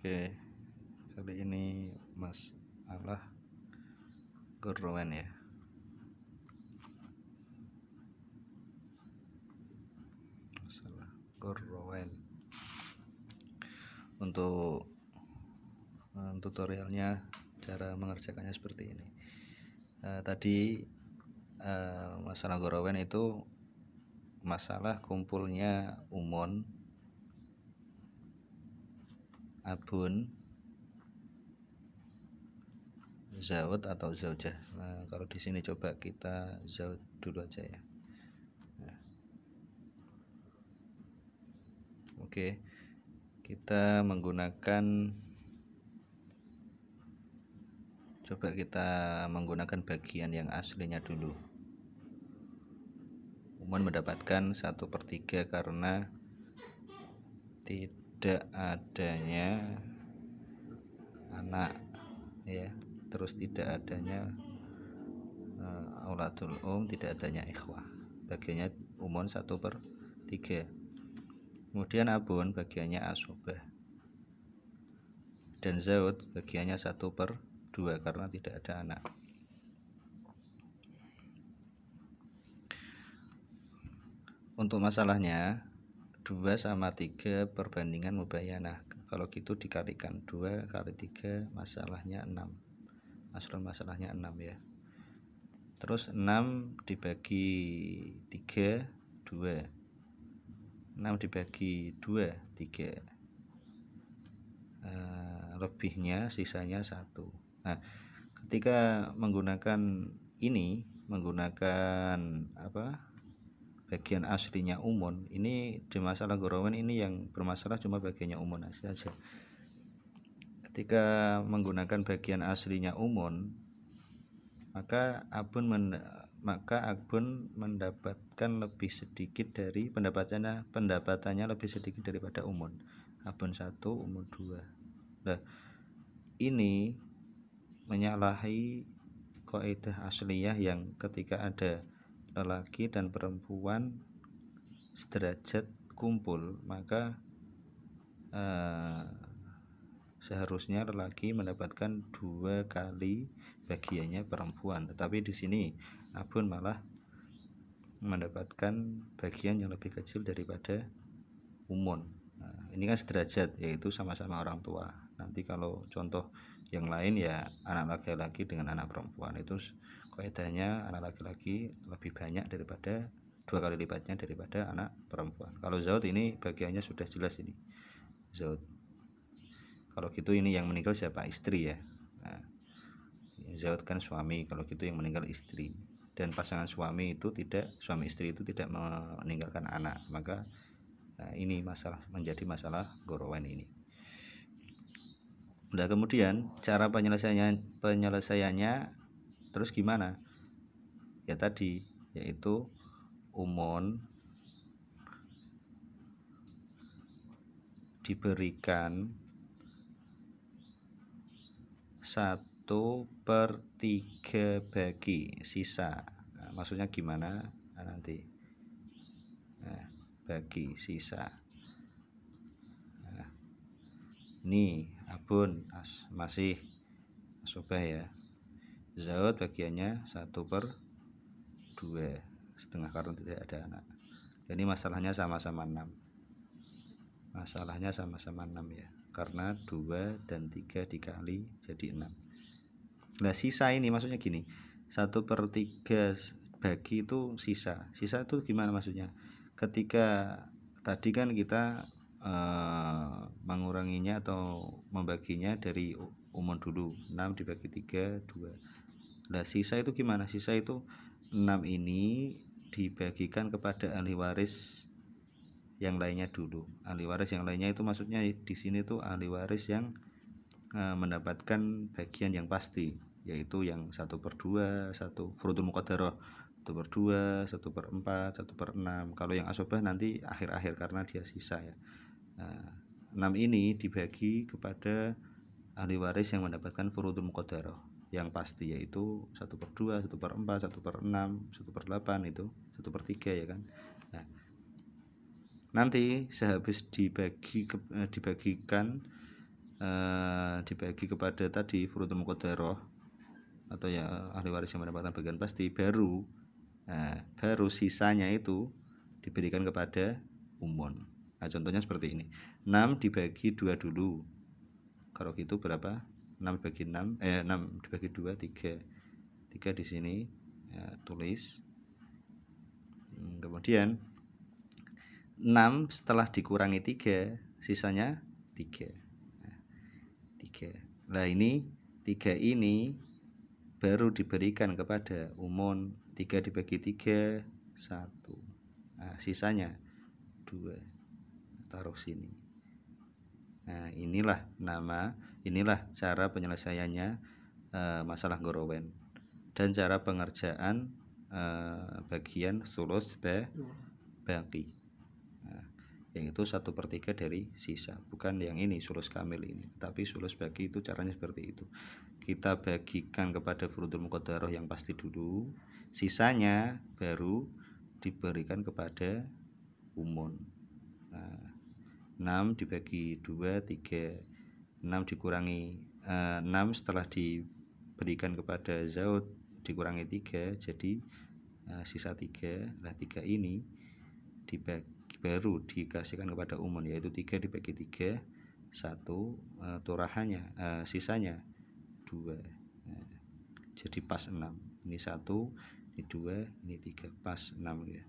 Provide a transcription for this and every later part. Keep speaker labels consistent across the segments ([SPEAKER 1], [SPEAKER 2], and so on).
[SPEAKER 1] Oke, kali ini masalah Gurrowen ya. Masalah Gurrowen. Untuk tutorialnya, cara mengerjakannya seperti ini. Tadi masalah Gurrowen itu masalah kumpulnya umon, abun, zaud atau zaujah. Nah, kalau di sini coba kita zaud dulu aja ya. Oke, kita menggunakan bagian yang aslinya dulu. Umon mendapatkan 1/3 karena tidak adanya anak ya, terus tidak adanya auladul tidak adanya ikhwah. Bagiannya umon 1/3. Kemudian abun bagiannya asobah, dan zaud bagiannya 1/2 karena tidak ada anak. Untuk masalahnya 2/3 perbandingan mubayyanah. Kalau gitu dikalikan 2 kali 3, masalahnya 6. Masalahnya 6 ya. Terus 6 dibagi 3, 2. 6 dibagi 2, 3. Lebihnya sisanya 1. Nah, ketika menggunakan bagian aslinya umon, ini di masalah Gurrowen ini yang bermasalah cuma bagiannya umon saja. Ketika menggunakan bagian aslinya umon, maka abun mendapatkan lebih sedikit dari pendapatannya lebih sedikit daripada umon. Abun 1, umon 2. Nah, ini menyalahi kaidah asliyah yang ketika ada lelaki dan perempuan sederajat kumpul, maka seharusnya lelaki mendapatkan 2 kali bagiannya perempuan. Tetapi di sini abun malah mendapatkan bagian yang lebih kecil daripada umon. Nah, ini kan sederajat, yaitu sama-sama orang tua. Nanti kalau contoh yang lain ya anak laki-laki dengan anak perempuan, itu kaidahnya anak laki-laki lebih banyak daripada 2 kali lipatnya daripada anak perempuan. Kalau zaud ini bagiannya sudah jelas ini zaud. Kalau gitu ini yang meninggal siapa? Istri ya. Nah, zaud kan suami, kalau gitu yang meninggal istri. Dan pasangan suami istri itu tidak meninggalkan anak, maka ini menjadi masalah Gurrowen ini. Nah, kemudian cara penyelesaiannya terus gimana? Ya tadi, yaitu umon diberikan 1/3 bagi sisa. Nah, maksudnya gimana? Nah, nanti bagi sisa. Nah, ini abun masih asobah ya. Zaud bagiannya 1/2 setengah karena tidak ada anak. Jadi masalahnya sama-sama 6. Masalahnya sama-sama 6 ya, karena 2 dan 3 dikali jadi 6. Nah, sisa ini maksudnya gini, 1/3 bagi itu sisa. Sisa itu gimana maksudnya? Ketika tadi kan kita menguranginya atau membaginya dari umon dulu, 6 dibagi 3, 2. Nah, sisa itu gimana? Sisa itu 6 ini dibagikan kepada ahli waris yang lainnya dulu. Ahli waris yang lainnya itu maksudnya di sini tuh ahli waris yang mendapatkan bagian yang pasti, yaitu yang 1/2, furudul muqaddarah 1/2, 1/4, 1/6. Kalau yang asobah nanti akhir-akhir karena dia sisa ya. 6 ini dibagi kepada ahli waris yang mendapatkan furudul muqaddarah yang pasti, yaitu 1/2, 1/4, 1/6, 1/8, itu 1/3 ya kan. Nah, nanti sehabis dibagikan dibagi kepada tadi furudul muqaddarah atau ya ahli waris yang mendapatkan bagian pasti, baru sisanya itu diberikan kepada umum. Nah, contohnya seperti ini. 6 dibagi 2 dulu. Kalau gitu berapa? 6 dibagi 6, 6 dibagi 2, 3. 3 di sini ya, tulis. Kemudian 6 setelah dikurangi 3, sisanya 3. Nah, 3. Nah, ini 3 ini baru diberikan kepada umum. 3 dibagi 3, 1. Nah, sisanya 2. Taruh sini. Nah, inilah cara penyelesaiannya masalah Gorowen dan cara pengerjaan bagian sulus baqi. Nah, yang itu 1/3 dari sisa, bukan yang ini sulus kamil ini, tapi sulus baqi itu caranya seperti itu. Kita bagikan kepada furudul muqaddarah yang pasti dulu, sisanya baru diberikan kepada umum. Nah, 6 dibagi 2, 3. 6 dikurangi 6 setelah diberikan kepada Zaud dikurangi 3 jadi sisa 3. Nah, 3 ini baru dikasihkan kepada umum, yaitu 3 dibagi 3, 1. Turahannya sisanya 2. Nah, jadi pas 6. Ini 1, ini 2, ini 3, pas 6 ya.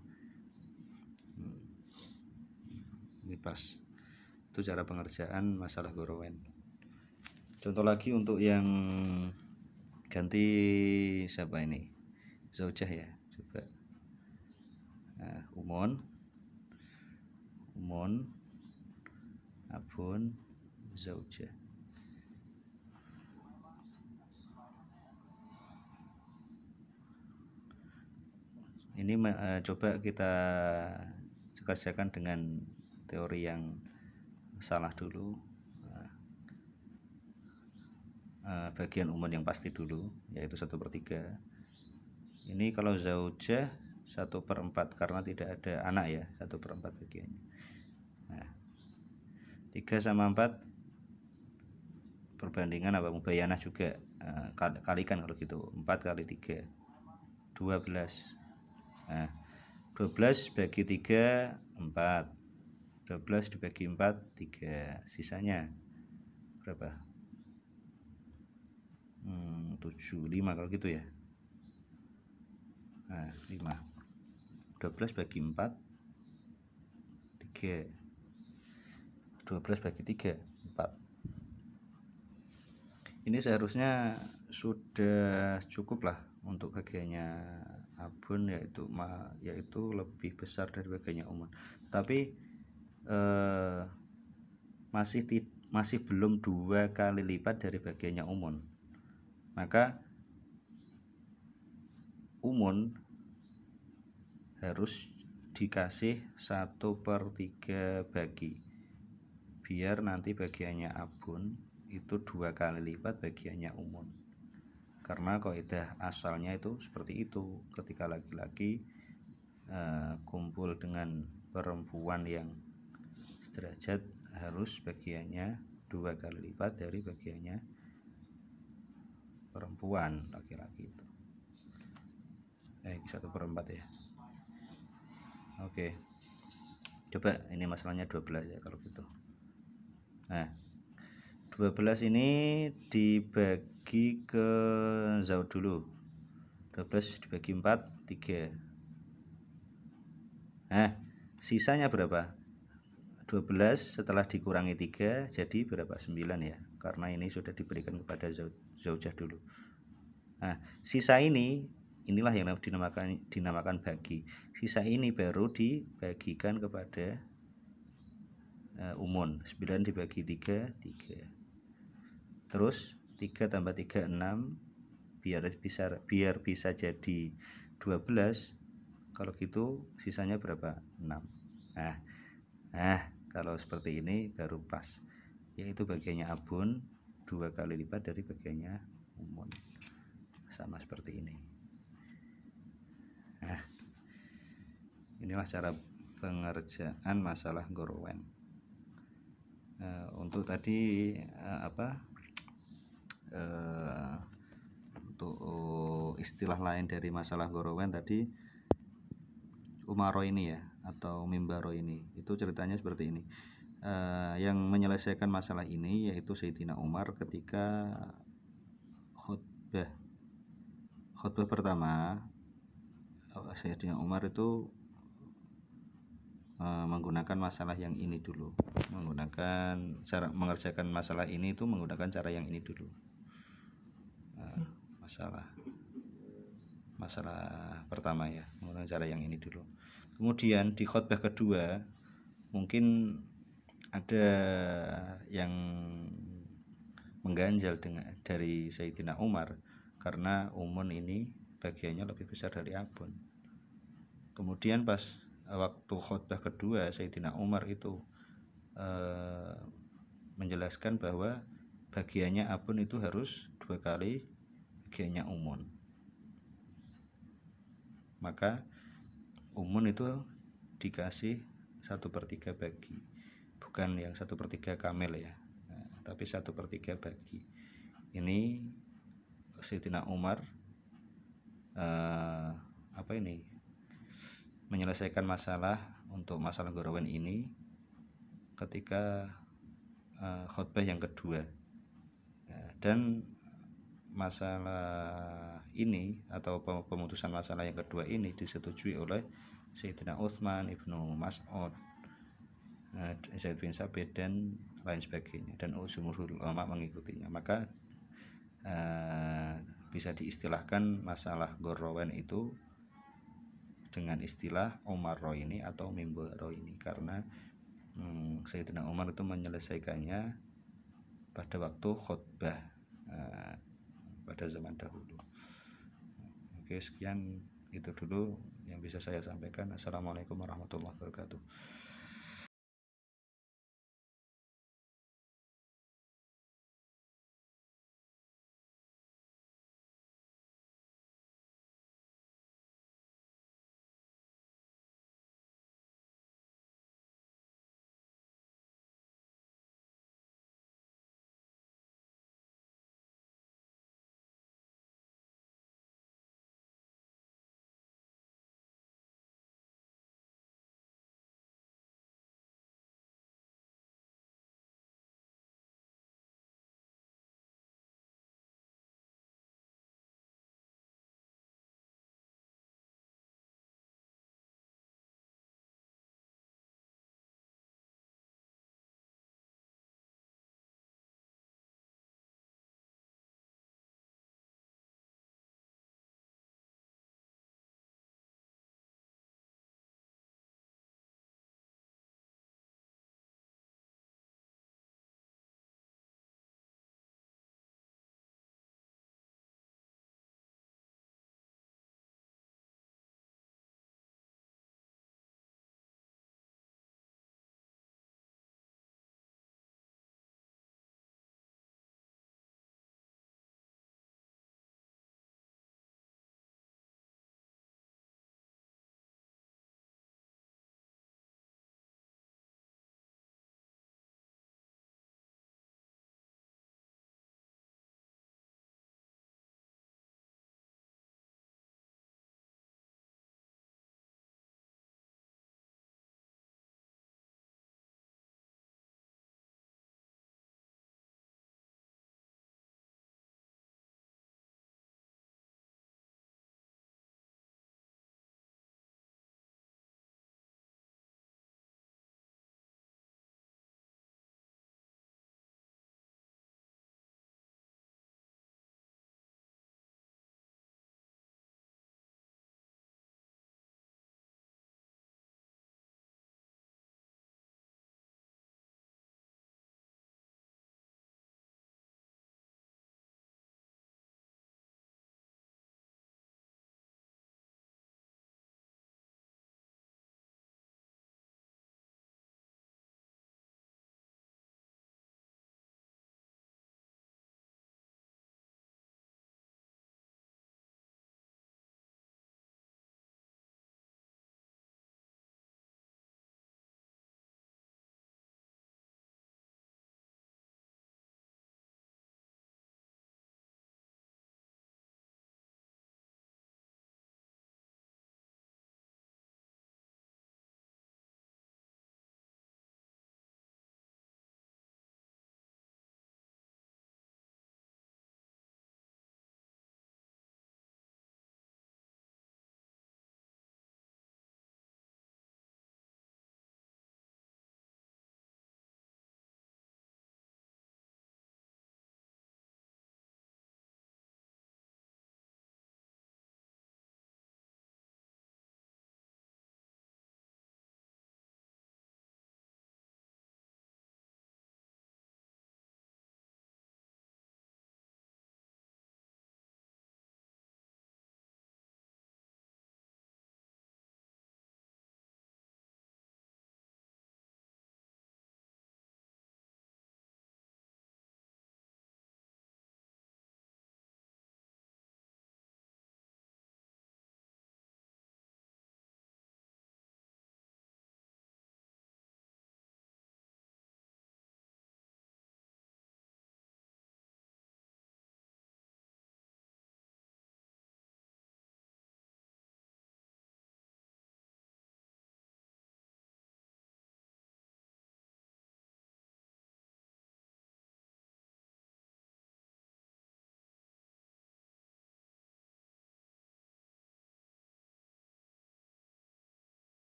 [SPEAKER 1] Ini pas. Itu cara pengerjaan masalah Gorowen. Contoh lagi untuk yang ganti siapa ini? Zaujah ya, coba. Nah, umon, abun, zaujah. Ini coba kita kerjakan dengan teori yang salah dulu. Bagian umum yang pasti dulu, yaitu 1/3. Ini kalau zaujah 1/4 karena tidak ada anak ya, 1/4 bagiannya. Nah, 3 sama 4 perbandingan apa mubayanah juga, kalikan kalau gitu. 4 kali 3 12. Nah, 12 bagi 3 4. 12 dibagi 4 3. Sisanya berapa? 7, 5 kalau gitu ya. Nah, 5. 12 bagi 4 3. 12 bagi 3 4. Ini seharusnya sudah cukup lah untuk bagiannya abun, yaitu lebih besar dari bagiannya umum. Tapi masih belum 2 kali lipat dari bagiannya umum. Maka umum harus dikasih 1/3 bagi, biar nanti bagiannya abun itu 2 kali lipat bagiannya umum. Karena kaidah asalnya itu seperti itu, ketika laki-laki kumpul dengan perempuan yang sederajat harus bagiannya 2 kali lipat dari bagiannya perempuan laki-laki itu. 1/4 ya. Oke. Coba ini masalahnya 12 ya kalau gitu. Nah, 12 ini dibagi ke Zaud dulu. 12 dibagi 4 3. Nah, sisanya berapa? 12 setelah dikurangi 3 jadi berapa? 9 ya. Karena ini sudah diberikan kepada zaujah dulu. Nah, sisa inilah yang dinamakan bagi. Sisa ini baru dibagikan kepada umum. 9 dibagi 3 3. Terus 3 tambah 3 6, biar bisa jadi 12. Kalau gitu sisanya berapa? 6. Nah, kalau seperti ini baru pas, yaitu bagiannya abun 2 kali lipat dari bagiannya umum. Sama seperti ini. Nah, inilah cara pengerjaan masalah Gorowen. Untuk tadi untuk istilah lain dari masalah gorowen tadi, umaro ini ya, atau mimbaro ini, itu ceritanya seperti ini. Yang menyelesaikan masalah ini yaitu Sayyidina Umar ketika khutbah pertama. Sayyidina Umar itu menggunakan masalah yang ini dulu, menggunakan cara mengerjakan masalah ini itu menggunakan cara yang ini dulu. Masalah pertama ya, menggunakan cara yang ini dulu. Kemudian di khutbah kedua mungkin ada yang mengganjal dari Sayyidina Umar, karena umun ini bagiannya lebih besar dari abun. Kemudian pas waktu khutbah kedua, Sayyidina Umar itu menjelaskan bahwa bagiannya abun itu harus 2 kali bagiannya umun. Maka umun itu dikasih 1/3 bagi, bukan yang 1/3 kamil ya, tapi 1/3 bagi. Ini Sayyidina Umar menyelesaikan masalah untuk masalah gorowen ini ketika khutbah yang kedua. Dan masalah ini atau pemutusan masalah yang kedua ini disetujui oleh Sayyidina Utsman, Ibnu Mas'ud, Zaid bin Sabit dan lain sebagainya, dan jumhurul ulama mengikutinya. Maka bisa diistilahkan masalah gorowen itu dengan istilah umaro ini atau mimbaro ini, karena Sayyidina Umar itu menyelesaikannya pada waktu khutbah pada zaman dahulu. Oke, sekian itu dulu yang bisa saya sampaikan. Assalamualaikum warahmatullahi wabarakatuh.